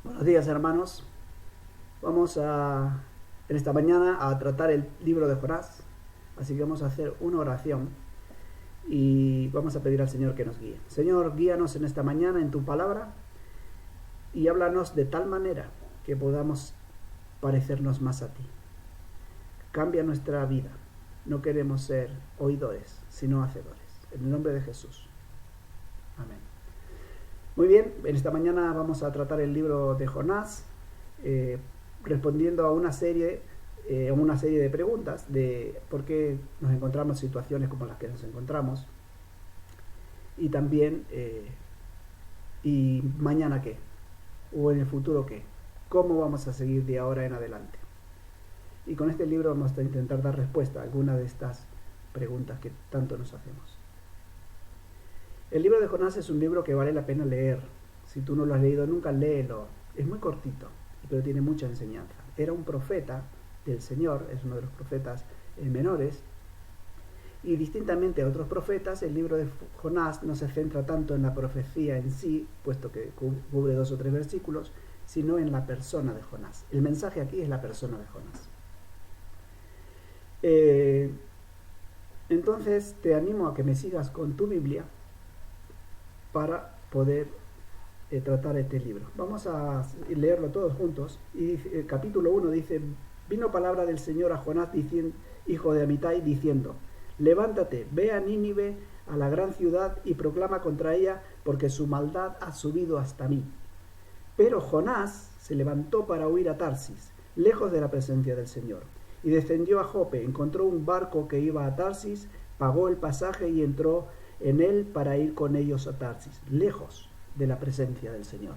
Buenos días, hermanos. Vamos en esta mañana a tratar el libro de Jonás. Así que vamos a hacer una oración y vamos a pedir al Señor que nos guíe. Señor, guíanos en esta mañana en tu palabra y háblanos de tal manera que podamos parecernos más a ti. Cambia nuestra vida. No queremos ser oidores, sino hacedores. En el nombre de Jesús. Amén. Muy bien, en esta mañana vamos a tratar el libro de Jonás, respondiendo a una serie de preguntas de por qué nos encontramos en situaciones como las que nos encontramos, y también y mañana qué, o en el futuro qué, cómo vamos a seguir de ahora en adelante. Y con este libro vamos a intentar dar respuesta a algunas de estas preguntas que tanto nos hacemos. El libro de Jonás es un libro que vale la pena leer. Si tú no lo has leído nunca, léelo. Es muy cortito, pero tiene mucha enseñanza. Era un profeta del Señor, es uno de los profetas menores, y distintamente a otros profetas, el libro de Jonás no se centra tanto en la profecía en sí, puesto que cubre 2 o 3 versículos, sino en la persona de Jonás. El mensaje aquí es la persona de Jonás. Entonces te animo a que me sigas con tu Biblia para poder tratar este libro. Vamos a leerlo todos juntos. Y el capítulo 1 dice: vino palabra del Señor a Jonás, hijo de Amitai, diciendo: levántate, ve a Nínive, a la gran ciudad, y proclama contra ella, porque su maldad ha subido hasta mí. Pero Jonás se levantó para huir a Tarsis, lejos de la presencia del Señor, y descendió a Jope. Encontró un barco que iba a Tarsis, pagó el pasaje y entró en él para ir con ellos a Tarsis, lejos de la presencia del Señor.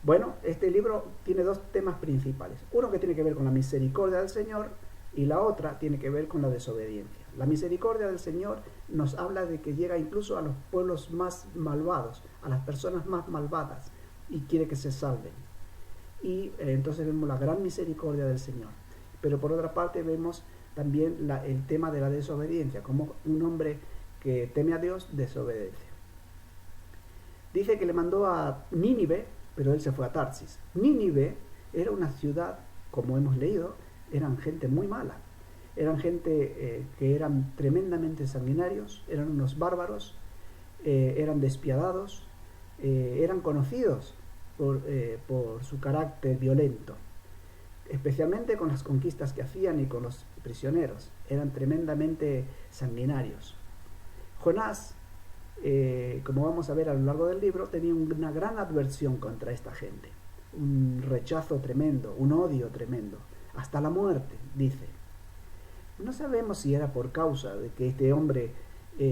Bueno, este libro tiene 2 temas principales. Uno que tiene que ver con la misericordia del Señor y la otra tiene que ver con la desobediencia. La misericordia del Señor nos habla de que llega incluso a los pueblos más malvados, a las personas más malvadas, y quiere que se salven. Y entonces vemos la gran misericordia del Señor. Pero por otra parte vemos también el tema de la desobediencia, como un hombre que teme a Dios desobedece. Dice que le mandó a Nínive, pero él se fue a Tarsis. Nínive era una ciudad, como hemos leído, eran gente muy mala. Eran gente que eran tremendamente sanguinarios, eran unos bárbaros, eran despiadados, eran conocidos por su carácter violento, especialmente con las conquistas que hacían y con los prisioneros. Eran tremendamente sanguinarios. Jonás, como vamos a ver a lo largo del libro, tenía una gran adversión contra esta gente, un rechazo tremendo, un odio tremendo, hasta la muerte, dice. No sabemos si era por causa de que este hombre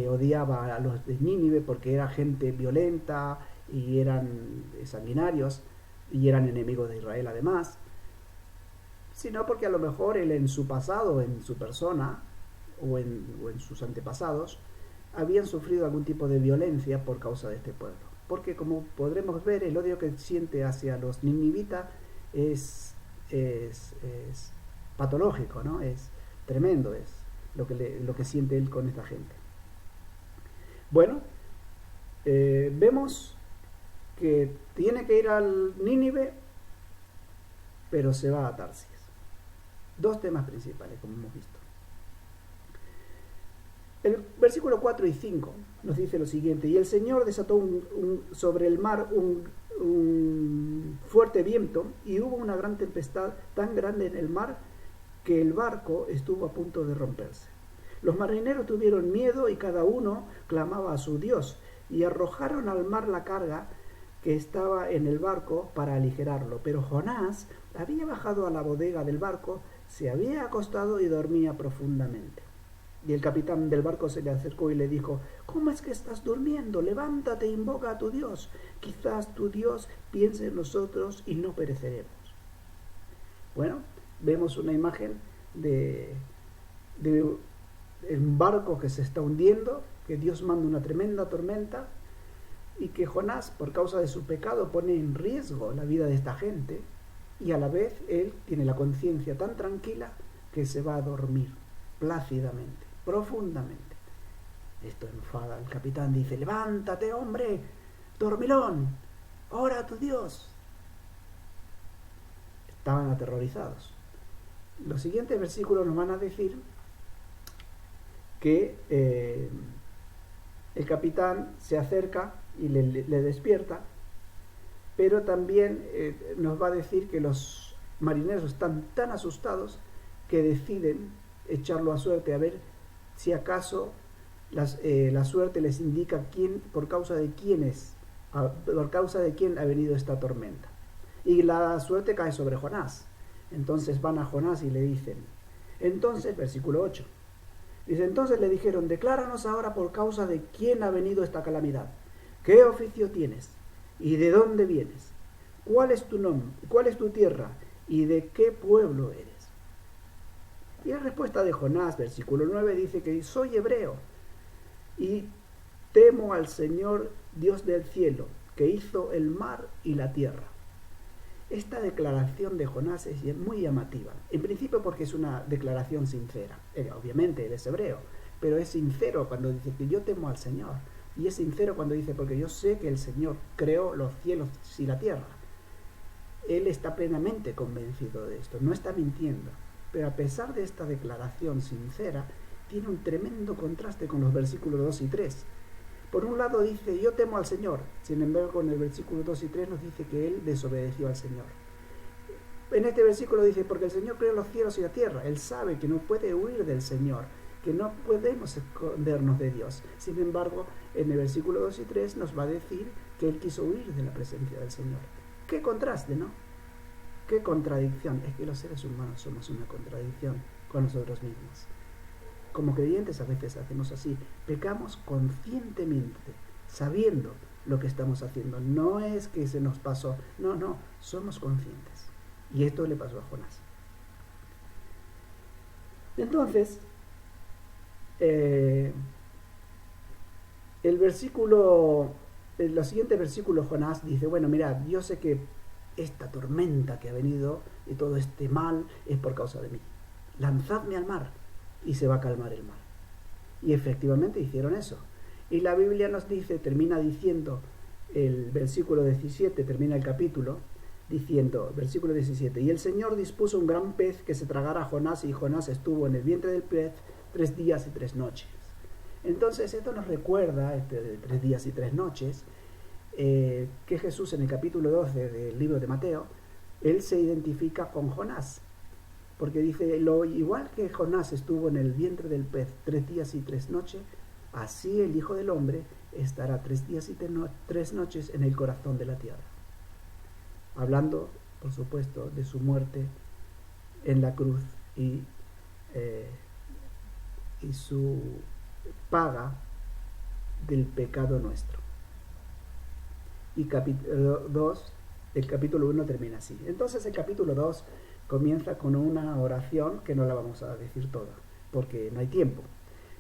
odiaba a los de Nínive porque era gente violenta y eran sanguinarios y eran enemigos de Israel además, sino porque a lo mejor él en su pasado, en su persona o en sus antepasados, habían sufrido algún tipo de violencia por causa de este pueblo. Porque como podremos ver, el odio que siente hacia los ninivitas es patológico, ¿no? Es tremendo, es lo que siente él con esta gente. Bueno, vemos que tiene que ir al Nínive, pero se va a Tarsis. 2 temas principales, como hemos visto. El versículo 4 y 5 nos dice lo siguiente: y el Señor desató sobre el mar un fuerte viento, y hubo una gran tempestad tan grande en el mar que el barco estuvo a punto de romperse. Los marineros tuvieron miedo y cada uno clamaba a su Dios, y arrojaron al mar la carga que estaba en el barco para aligerarlo. Pero Jonás había bajado a la bodega del barco, se había acostado y dormía profundamente. Y el capitán del barco se le acercó y le dijo: ¿cómo es que estás durmiendo? Levántate e invoca a tu Dios. Quizás tu Dios piense en nosotros y no pereceremos. Bueno, vemos una imagen de un barco que se está hundiendo, que Dios manda una tremenda tormenta y que Jonás, por causa de su pecado, pone en riesgo la vida de esta gente, y a la vez él tiene la conciencia tan tranquila que se va a dormir plácidamente, profundamente. Esto enfada al capitán, dice: levántate, hombre, dormilón, ora a tu Dios. estaban aterrorizados. Los siguientes versículos nos van a decir que el capitán se acerca y le despierta, pero también nos va a decir que los marineros están tan asustados que deciden echarlo a suerte, a ver si acaso la suerte les indica por causa de quién ha venido esta tormenta. Y la suerte cae sobre Jonás. Entonces van a Jonás y le dicen, entonces, versículo 8, dice, entonces le dijeron, decláranos ahora por causa de quién ha venido esta calamidad. ¿Qué oficio tienes? ¿Y de dónde vienes? ¿Cuál es tu nombre? ¿Cuál es tu tierra? ¿Y de qué pueblo eres? Y la respuesta de Jonás, versículo 9, dice que soy hebreo y temo al Señor Dios del cielo, que hizo el mar y la tierra. Esta declaración de Jonás es muy llamativa, en principio porque es una declaración sincera. Obviamente él es hebreo, pero es sincero cuando dice que yo temo al Señor, y es sincero cuando dice porque yo sé que el Señor creó los cielos y la tierra. Él está plenamente convencido de esto, no está mintiendo, pero a pesar de esta declaración sincera, tiene un tremendo contraste con los versículos 2 y 3. Por un lado dice, yo temo al Señor. Sin embargo, en el versículo 2 y 3 nos dice que él desobedeció al Señor. En este versículo dice, porque el Señor creó los cielos y la tierra. Él sabe que no puede huir del Señor, que no podemos escondernos de Dios. Sin embargo, en el versículo 2 y 3 nos va a decir que él quiso huir de la presencia del Señor. Qué contraste, ¿no? Qué contradicción. Es que los seres humanos somos una contradicción con nosotros mismos. Como creyentes a veces hacemos así, pecamos conscientemente, sabiendo lo que estamos haciendo. No es que se nos pasó, no, somos conscientes. Y esto le pasó a Jonás. Entonces, los siguientes versículos Jonás dice, bueno, mirad, yo sé que esta tormenta que ha venido y todo este mal es por causa de mí. Lanzadme al mar y se va a calmar el mar. Y efectivamente hicieron eso. Y la Biblia nos dice, termina diciendo, el versículo 17, termina el capítulo, diciendo, versículo 17, y el Señor dispuso un gran pez que se tragara a Jonás, y Jonás estuvo en el vientre del pez 3 días y 3 noches. Entonces esto nos recuerda, de 3 días y 3 noches, que Jesús en el capítulo 12 del libro de Mateo, él se identifica con Jonás. Porque dice, igual que Jonás estuvo en el vientre del pez 3 días y 3 noches, así el Hijo del Hombre estará 3 días y 3 noches en el corazón de la tierra. Hablando, por supuesto, de su muerte en la cruz y su paga del pecado nuestro. Y capítulo 2, el capítulo 1 termina así. Entonces el capítulo 2 comienza con una oración que no la vamos a decir toda, porque no hay tiempo.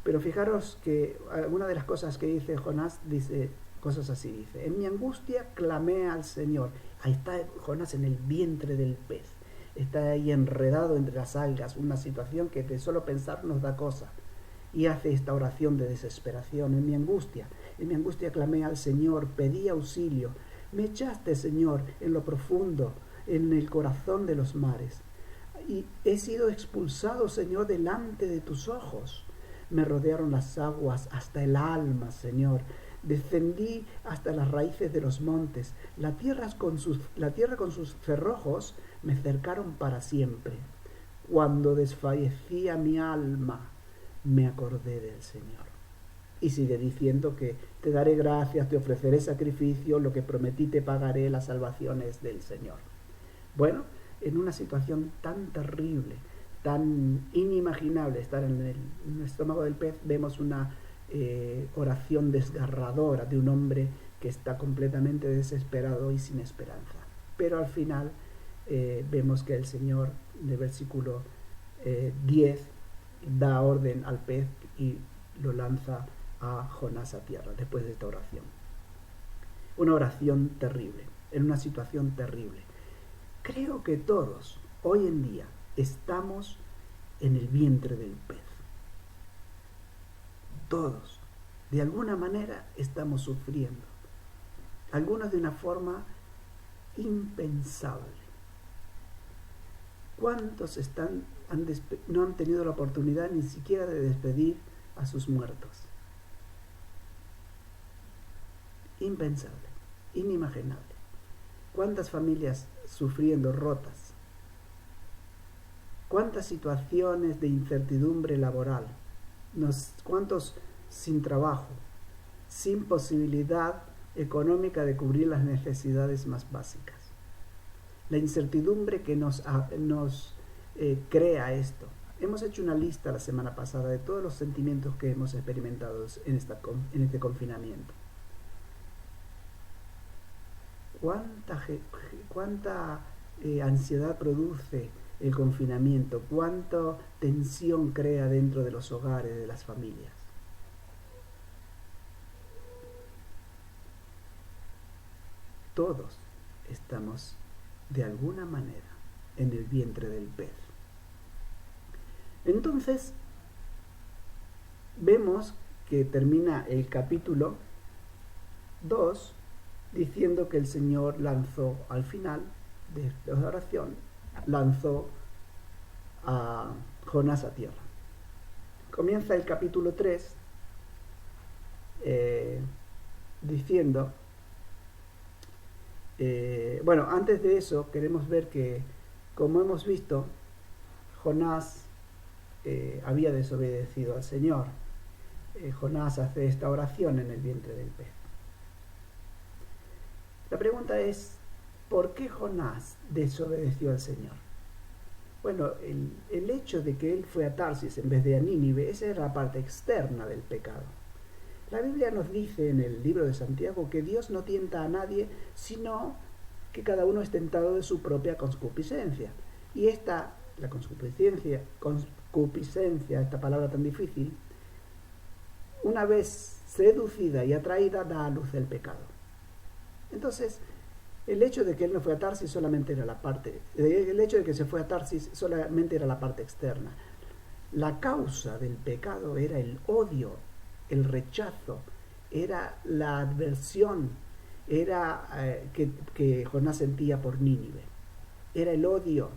Pero fijaros que alguna de las cosas que dice Jonás, dice cosas así, dice, en mi angustia clamé al Señor. Ahí está Jonás en el vientre del pez, está ahí enredado entre las algas, una situación que de solo pensar nos da cosa. Y hace esta oración de desesperación, en mi angustia clamé al Señor, pedí auxilio. Me echaste, Señor, en lo profundo, en el corazón de los mares. Y he sido expulsado, Señor, delante de tus ojos. Me rodearon las aguas hasta el alma, Señor. Descendí hasta las raíces de los montes. La tierra con sus cerrojos me cercaron para siempre. Cuando desfallecía mi alma, me acordé del Señor. Y sigue diciendo que te daré gracias, te ofreceré sacrificio, lo que prometí te pagaré, las salvaciones del Señor. Bueno, en una situación tan terrible, tan inimaginable, estar en el estómago del pez, vemos una oración desgarradora de un hombre que está completamente desesperado y sin esperanza. Pero al final vemos que el Señor, en el versículo 10, da orden al pez y lo lanza a Jonás a tierra después de esta oración. Una oración terrible, en una situación terrible. Creo que todos hoy en día estamos en el vientre del pez. Todos, de alguna manera, estamos sufriendo. Algunos de una forma impensable. ¿Cuántos no han tenido la oportunidad ni siquiera de despedir a sus muertos? Impensable, inimaginable. ¿Cuántas familias sufriendo, rotas? ¿Cuántas situaciones de incertidumbre laboral? ¿Cuántos sin trabajo? Sin posibilidad económica de cubrir las necesidades más básicas. La incertidumbre que nos crea esto. Hemos hecho una lista la semana pasada de todos los sentimientos que hemos experimentado en este confinamiento. ¿Cuánta ansiedad produce el confinamiento? ¿Cuánta tensión crea dentro de los hogares, de las familias? Todos estamos de alguna manera en el vientre del pez. Entonces, vemos que termina el capítulo 2 diciendo que el Señor lanzó al final de la oración, lanzó a Jonás a tierra. Comienza el capítulo 3 diciendo, antes de eso queremos ver que, como hemos visto, Jonás había desobedecido al Señor. Jonás hace esta oración en el vientre del pez. La pregunta es, ¿por qué Jonás desobedeció al Señor? Bueno, el hecho de que él fue a Tarsis en vez de a Nínive, esa era la parte externa del pecado. La Biblia nos dice en el libro de Santiago que Dios no tienta a nadie, sino que cada uno es tentado de su propia concupiscencia. Y la concupiscencia, esta palabra tan difícil, una vez seducida y atraída, da a luz el pecado. Entonces, el hecho de que él no fue a Tarsis solamente era el hecho de que se fue a Tarsis solamente era la parte externa. La causa del pecado era el odio, el rechazo, era la adversión, era que Jonás sentía por Nínive. Era el odio,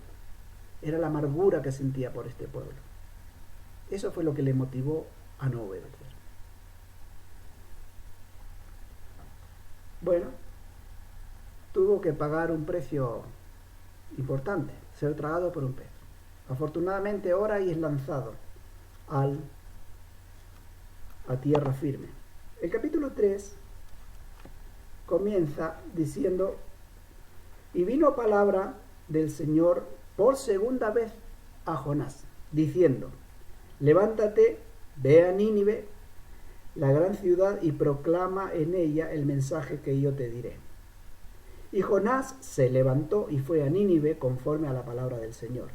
era la amargura que sentía por este pueblo. Eso fue lo que le motivó a no obedecer. Bueno, tuvo que pagar un precio importante, ser tragado por un pez. Afortunadamente ahora y es lanzado a tierra firme. El capítulo 3 comienza diciendo: y vino palabra del Señor por segunda vez a Jonás, diciendo: levántate, ve a Nínive, la gran ciudad, y proclama en ella el mensaje que yo te diré. Y Jonás se levantó y fue a Nínive conforme a la palabra del Señor.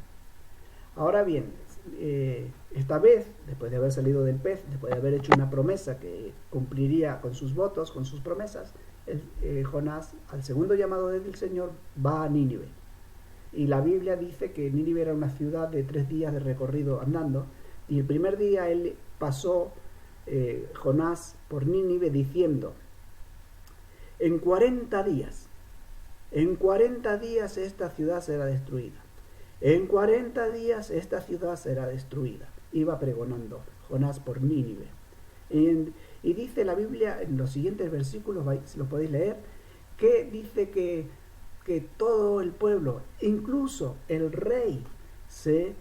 Ahora bien, esta vez, después de haber salido del pez, después de haber hecho una promesa que cumpliría con sus votos, con sus promesas, Jonás, al segundo llamado del Señor, va a Nínive. Y la Biblia dice que Nínive era una ciudad de 3 días de recorrido andando, y el primer día él pasó, Jonás, por Nínive diciendo: en 40 días esta ciudad será destruida. En 40 días esta ciudad será destruida. Iba pregonando Jonás por Nínive. Y dice la Biblia en los siguientes versículos, si los podéis leer, que dice que todo el pueblo, incluso el rey, se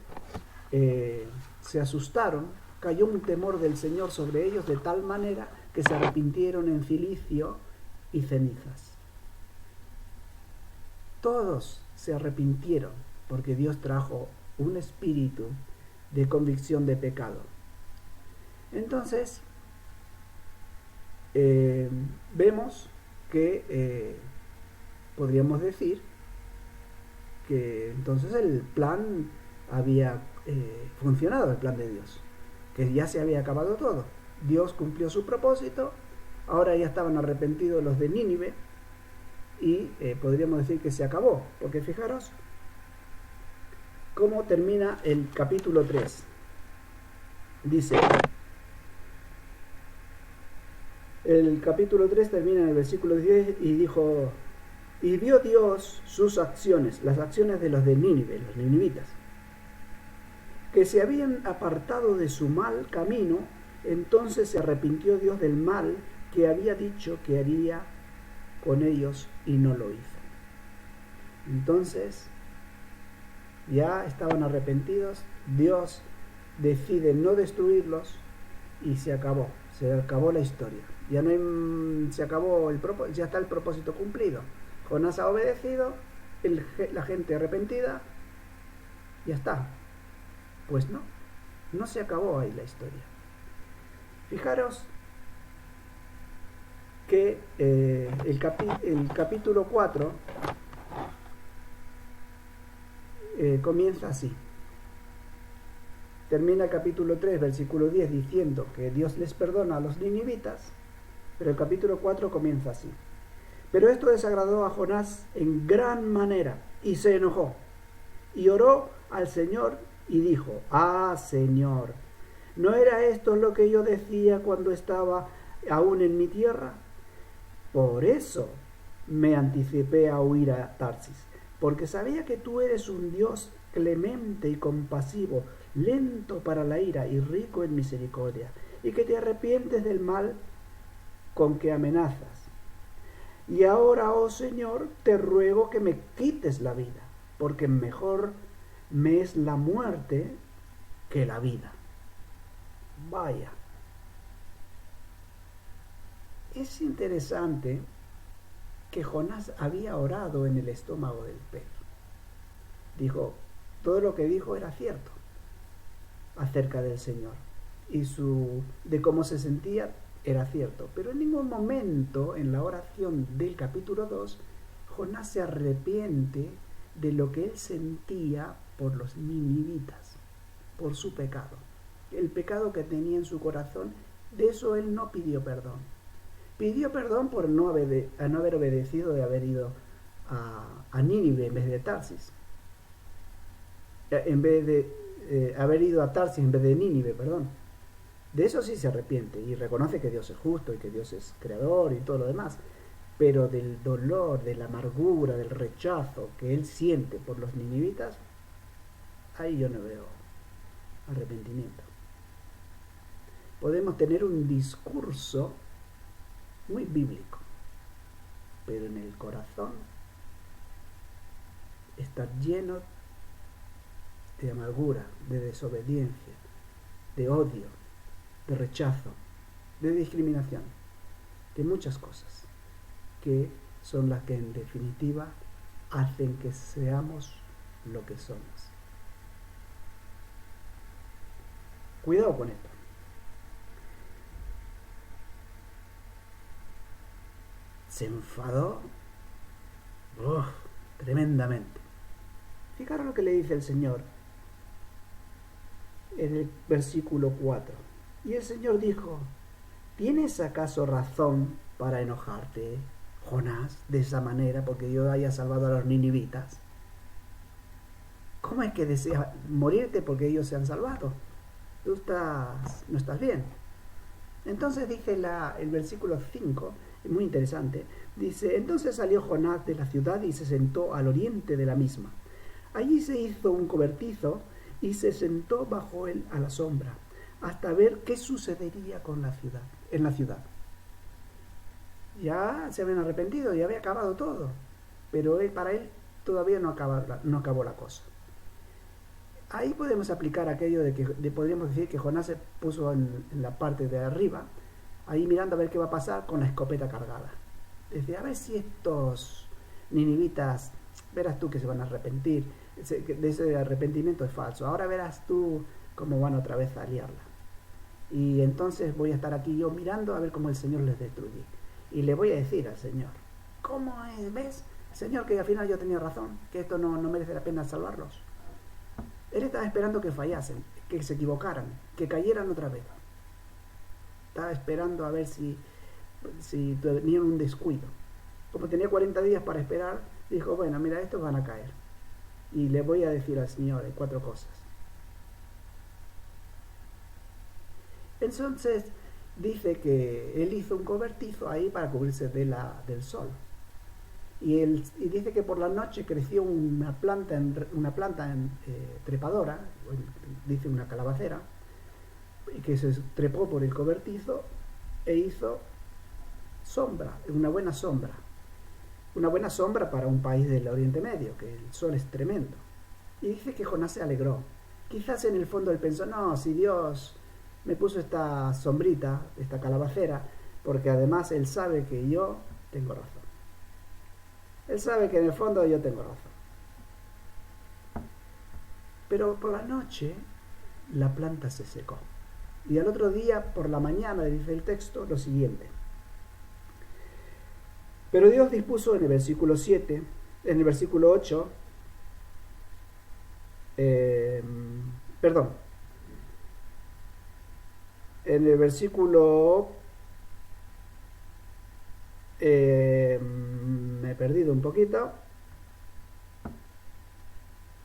asustaron, cayó un temor del Señor sobre ellos de tal manera que se arrepintieron en cilicio y cenizas. Todos se arrepintieron porque Dios trajo un espíritu de convicción de pecado. Entonces, vemos que podríamos decir que entonces el plan había funcionado, el plan de Dios, que ya se había acabado todo. Dios cumplió su propósito, ahora ya estaban arrepentidos los de Nínive y podríamos decir que se acabó, porque fijaros cómo termina el capítulo 3. Dice, el capítulo 3 termina en el versículo 10 y dijo: y vio Dios sus acciones, las acciones de los de Nínive, los ninivitas, que se habían apartado de su mal camino. Entonces se arrepintió Dios del mal que había dicho que haría con ellos y no lo hizo. Entonces ya estaban arrepentidos, Dios decide no destruirlos y se acabó la historia. Ya no hay, se acabó ya está el propósito cumplido. Jonás ha obedecido, la gente arrepentida, ya está. Pues no se acabó ahí la historia. Fijaros que el capítulo 4 comienza así. Termina el capítulo 3, versículo 10, diciendo que Dios les perdona a los ninivitas, pero el capítulo 4 comienza así. Pero esto desagradó a Jonás en gran manera, y se enojó, y oró al Señor, y dijo: «Ah, Señor, ¿no era esto lo que yo decía cuando estaba aún en mi tierra? Por eso me anticipé a huir a Tarsis, porque sabía que tú eres un Dios clemente y compasivo, lento para la ira y rico en misericordia, y que te arrepientes del mal con que amenazas. Y ahora, oh Señor, te ruego que me quites la vida, porque mejor me es la muerte que la vida». Vaya. Es interesante que Jonás había orado en el estómago del pez. Dijo, todo lo que dijo era cierto acerca del Señor y de cómo se sentía era cierto, pero en ningún momento en la oración del capítulo 2 Jonás se arrepiente de lo que él sentía por los ninivitas, por su pecado, el pecado que tenía en su corazón. De eso él no pidió perdón. Pidió perdón por no haber obedecido, de haber ido a Nínive en vez de Tarsis, en vez de haber ido a Tarsis en vez de Nínive, perdón. De eso sí se arrepiente y reconoce que Dios es justo y que Dios es creador y todo lo demás. Pero del dolor, de la amargura, del rechazo que él siente por los ninivitas, ahí yo no veo arrepentimiento. Podemos tener un discurso muy bíblico, pero en el corazón está lleno de amargura, de desobediencia, de odio, de rechazo, de discriminación, de muchas cosas que son las que en definitiva hacen que seamos lo que somos. Cuidado con esto. Se enfadó tremendamente. Fijaros lo que le dice el Señor en el versículo 4. Y el Señor dijo: ¿tienes acaso razón para enojarte, Jonás, de esa manera porque yo haya salvado a los ninivitas? ¿Cómo es que deseas morirte porque ellos se han salvado? Tú no estás bien. Entonces dice el versículo 5, es muy interesante, dice: entonces salió Jonás de la ciudad y se sentó al oriente de la misma. Allí se hizo un cobertizo y se sentó bajo él a la sombra, hasta ver qué sucedería en la ciudad. Ya se habían arrepentido, ya había acabado todo, pero para él todavía no acabó la cosa. Ahí podemos aplicar aquello podríamos decir que Jonás se puso en la parte de arriba, ahí mirando a ver qué va a pasar con la escopeta cargada. Decía, a ver si estos ninivitas, verás tú que se van a arrepentir, de ese arrepentimiento es falso, ahora verás tú cómo van otra vez a liarla. Y entonces voy a estar aquí yo mirando a ver cómo el Señor les destruye. Y le voy a decir al Señor, ¿cómo es? ¿Ves, Señor, que al final yo tenía razón, que esto no merece la pena salvarlos? Él estaba esperando que fallasen, que se equivocaran, que cayeran otra vez. Estaba esperando a ver si tenían un descuido. Como tenía 40 días para esperar, dijo, bueno, mira, estos van a caer. Y le voy a decir al Señor 4 cosas. Entonces dice que él hizo un cobertizo ahí para cubrirse del sol. Y dice que por la noche creció una planta, trepadora, dice una calabacera, que se trepó por el cobertizo e hizo sombra, una buena sombra. Una buena sombra para un país del Oriente Medio, que el sol es tremendo. Y dice que Jonás se alegró. Quizás en el fondo él pensó, no, si Dios me puso esta sombrita, esta calabacera, porque además él sabe que yo tengo razón. Él sabe que en el fondo yo tengo razón. Pero por la noche la planta se secó. Y al otro día, por la mañana, dice el texto, lo siguiente. Pero Dios dispuso en el versículo 7, en el versículo 8, perdón, en el versículo, me he perdido un poquito,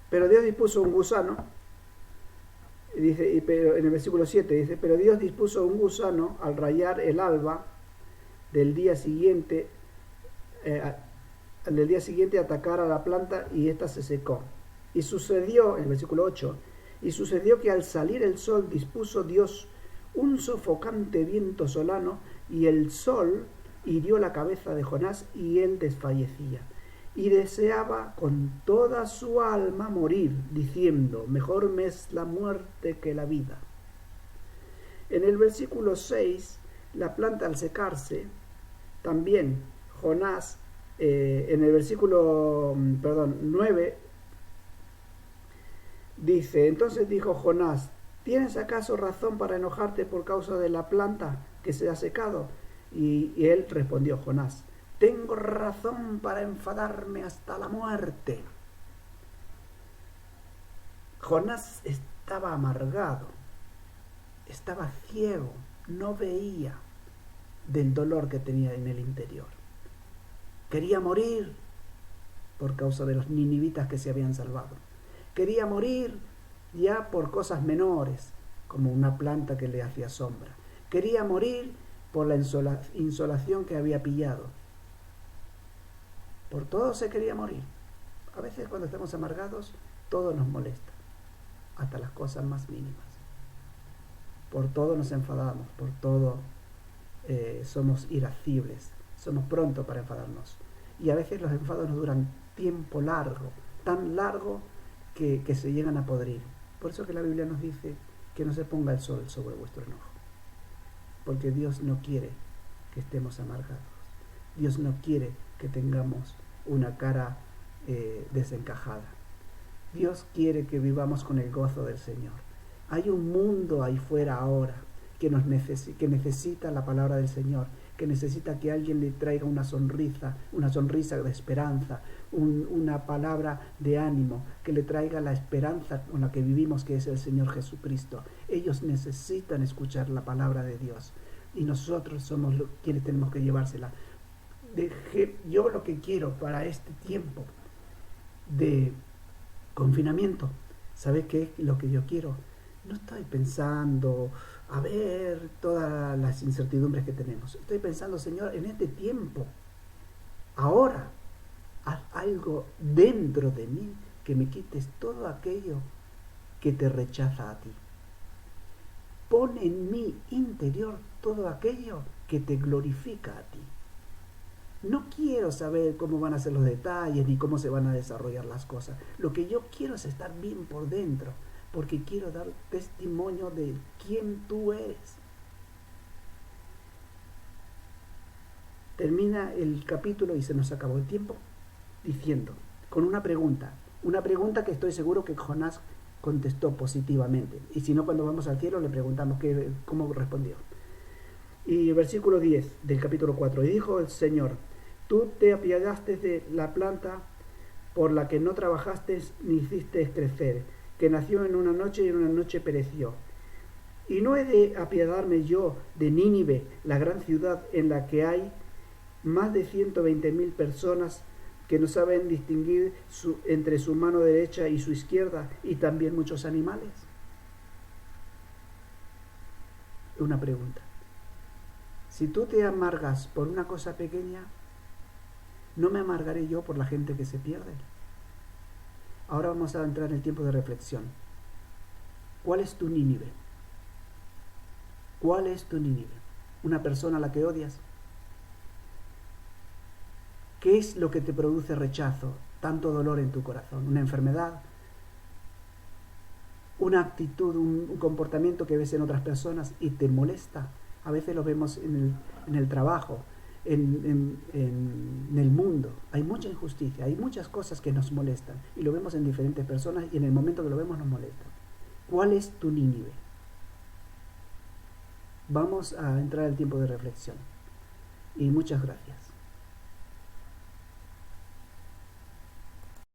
pero Dios dispuso un gusano, dice, pero en el versículo 7 dice, pero Dios dispuso un gusano al rayar el alba del día siguiente, atacar a la planta y ésta se secó. Y sucedió, en el versículo 8, y sucedió que al salir el sol dispuso Dios un sofocante viento solano, y el sol hirió la cabeza de Jonás y él desfallecía. Y deseaba con toda su alma morir, diciendo, mejor me es la muerte que la vida. En el versículo 6, la planta al secarse, también Jonás, en el versículo 9, dice, entonces dijo Jonás, ¿tienes acaso razón para enojarte por causa de la planta que se ha secado? Y él respondió, Jonás, tengo razón para enfadarme hasta la muerte. Jonás estaba amargado, estaba ciego, no veía del dolor que tenía en el interior. Quería morir por causa de los ninivitas que se habían salvado. Quería morir ya por cosas menores, como una planta que le hacía sombra. Quería morir por la insolación que había pillado. Por todo se quería morir. A veces cuando estamos amargados, todo nos molesta, hasta las cosas más mínimas. Por todo nos enfadamos, por todo somos irascibles, somos prontos para enfadarnos. Y a veces los enfados nos duran tiempo largo, tan largo que se llegan a podrir. Por eso que la Biblia nos dice que no se ponga el sol sobre vuestro enojo. Porque Dios no quiere que estemos amargados. Dios no quiere que tengamos una cara desencajada. Dios quiere que vivamos con el gozo del Señor. Hay un mundo ahí fuera ahora que necesita la palabra del Señor, que necesita que alguien le traiga una sonrisa de esperanza, una palabra de ánimo, que le traiga la esperanza con la que vivimos, que es el Señor Jesucristo. Ellos necesitan escuchar la palabra de Dios y nosotros somos quienes tenemos que llevársela. Yo lo que quiero para este tiempo de confinamiento, ¿sabes qué es lo que yo quiero? No estoy pensando a ver todas las incertidumbres que tenemos. Estoy pensando, Señor, en este tiempo, ahora, haz algo dentro de mí que me quites todo aquello que te rechaza a ti. Pon en mi interior todo aquello que te glorifica a ti. No quiero saber cómo van a ser los detalles ni cómo se van a desarrollar las cosas. Lo que yo quiero es estar bien por dentro, porque quiero dar testimonio de quién tú eres. Termina el capítulo y se nos acabó el tiempo diciendo, con una pregunta que estoy seguro que Jonás contestó positivamente. Y si no, cuando vamos al cielo le preguntamos cómo respondió. Y el versículo 10 del capítulo 4, y dijo el Señor, tú te apiadaste de la planta por la que no trabajaste ni hiciste crecer, que nació en una noche y en una noche pereció. Y no he de apiadarme yo de Nínive, la gran ciudad en la que hay más de 120,000 personas que no saben distinguir entre su mano derecha y su izquierda, y también muchos animales. Una pregunta. Si tú te amargas por una cosa pequeña, ¿No me amargaré yo por la gente que se pierde? Ahora vamos a entrar en el tiempo de reflexión. ¿Cuál es tu Nínive? ¿Cuál es tu Nínive? ¿Una persona a la que odias? ¿Qué es lo que te produce rechazo, tanto dolor en tu corazón? ¿Una enfermedad? ¿Una actitud, un comportamiento que ves en otras personas y te molesta? A veces lo vemos en el trabajo, en el mundo. Hay mucha injusticia, hay muchas cosas que nos molestan y lo vemos en diferentes personas y en el momento que lo vemos nos molesta. ¿Cuál es tu Nínive? Vamos a entrar al tiempo de reflexión y muchas gracias.